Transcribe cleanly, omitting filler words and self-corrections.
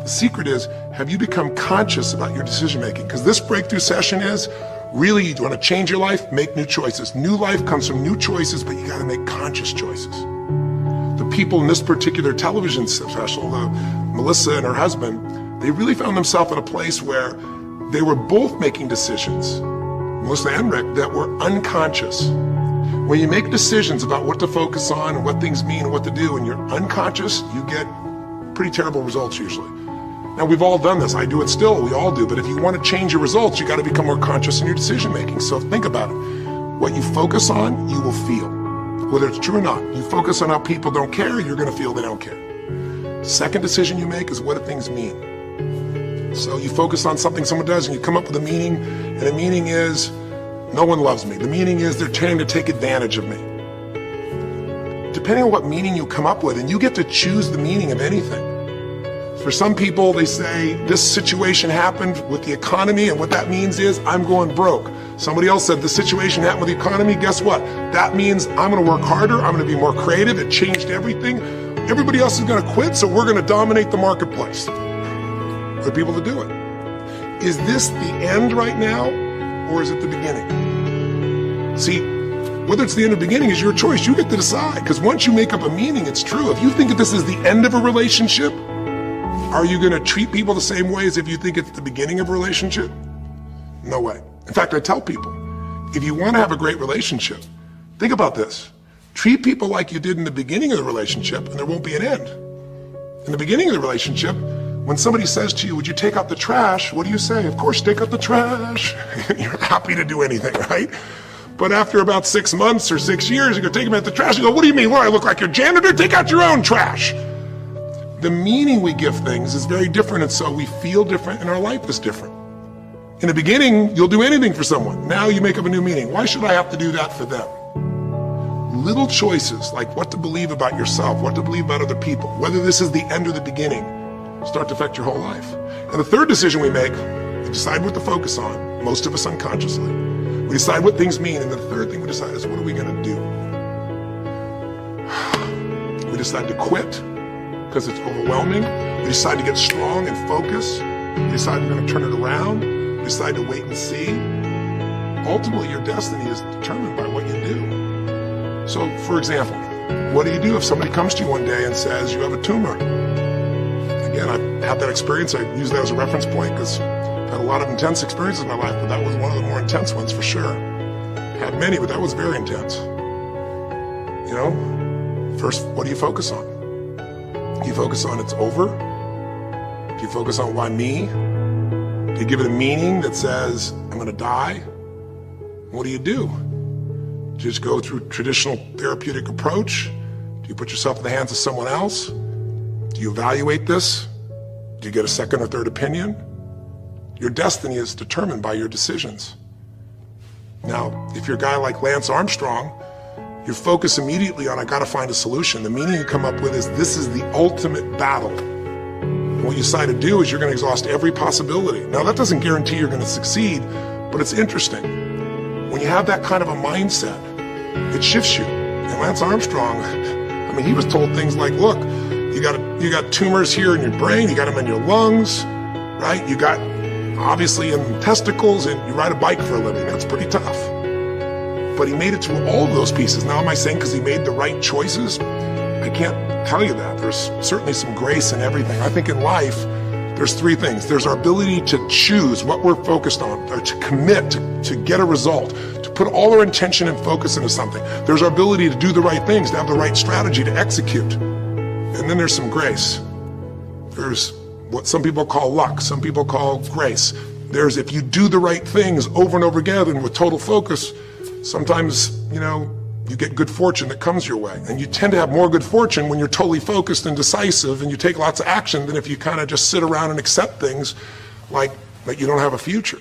secret is, have you become conscious about your decision making? Because this breakthrough session is, really, you want to change your life, make new choices. New life comes from new choices, but you got to make conscious choices. The people in this particular television special, Melissa and her husband, they really found themselves in a place where they were both making decisions, Melissa and Rick, that were unconscious. When you make decisions about what to focus on and what things mean and what to do, and you're unconscious, you get pretty terrible results usually. Now, we've all done this. I do it still. We all do. But if you want to change your results, you got to become more conscious in your decision making. So think about it. What you focus on, you will feel. Whether it's true or not. You focus on how people don't care, you're going to feel they don't care. Second decision you make is, what do things mean? So you focus on something someone does and you come up with a meaning, and the meaning is, no one loves me. The meaning is, they're trying to take advantage of me. Depending on what meaning you come up with, and you get to choose the meaning of anything. For some people, they say, this situation happened with the economy, and what that means is, I'm going broke. Somebody else said, the situation happened with the economy, guess what? That means I'm gonna work harder, I'm gonna be more creative, it changed everything. Everybody else is gonna quit, so we're gonna dominate the marketplace. There are people that do it. Is this the end right now, or is it the beginning? See, whether it's the end or beginning is your choice. You get to decide, because once you make up a meaning, it's true. If you think that this is the end of a relationship, are you going to treat people the same way as if you think it's the beginning of a relationship? No way. In fact, I tell people, if you want to have a great relationship, think about this. Treat people like you did in the beginning of the relationship, and there won't be an end. In the beginning of the relationship, when somebody says to you, would you take out the trash? What do you say? Of course, take out the trash. You're happy to do anything, right? But after about 6 months or 6 years, you go take them out the trash. You go, what do you mean? What, I look like your janitor? Take out your own trash. The meaning we give things is very different, and so we feel different, and our life is different. In the beginning, you'll do anything for someone. Now you make up a new meaning. Why should I have to do that for them? Little choices, like what to believe about yourself, what to believe about other people, whether this is the end or the beginning, start to affect your whole life. And the third decision we make, we decide what to focus on, most of us unconsciously. We decide what things mean, and the third thing we decide is, what are we gonna do? We decide to quit because it's overwhelming. We decide to get strong and focus. We decide we're gonna turn it around. We decide to wait and see. Ultimately, your destiny is determined by what you do. So, for example, what do you do if somebody comes to you one day and says, you have a tumor? Again, I've had that experience. I use that as a reference point because I've had a lot of intense experiences in my life, but that was one of the more intense ones for sure. Had many, but that was very intense. You know, first, what do you focus on? Do you focus on it's over? Do you focus on why me? Do you give it a meaning that says, I'm gonna die? What do? Do you just go through traditional therapeutic approach? Do you put yourself in the hands of someone else? Do you evaluate this? Do you get a second or third opinion? Your destiny is determined by your decisions. Now, if you're a guy like Lance Armstrong, you focus immediately on, I gotta find a solution. The meaning you come up with is, this is the ultimate battle. And what you decide to do is you're gonna exhaust every possibility. Now, that doesn't guarantee you're gonna succeed, but it's interesting. When you have that kind of a mindset, it shifts you. And Lance Armstrong, I mean, he was told things like, look, you got tumors here in your brain, you got them in your lungs, right? You got, obviously, in testicles, and you ride a bike for a living. That's pretty tough. But he made it to all of those pieces. Now, am I saying because he made the right choices? I can't tell you that. There's certainly some grace in everything. I think in life, there's three things. There's our ability to choose what we're focused on, or to commit, to get a result, to put all our intention and focus into something. There's our ability to do the right things, to have the right strategy to execute. And then there's some grace. There's what some people call luck, some people call grace. There's, if you do the right things over and over again and with total focus, sometimes, you know, you get good fortune that comes your way. And you tend to have more good fortune when you're totally focused and decisive and you take lots of action than if you kind of just sit around and accept things like you don't have a future.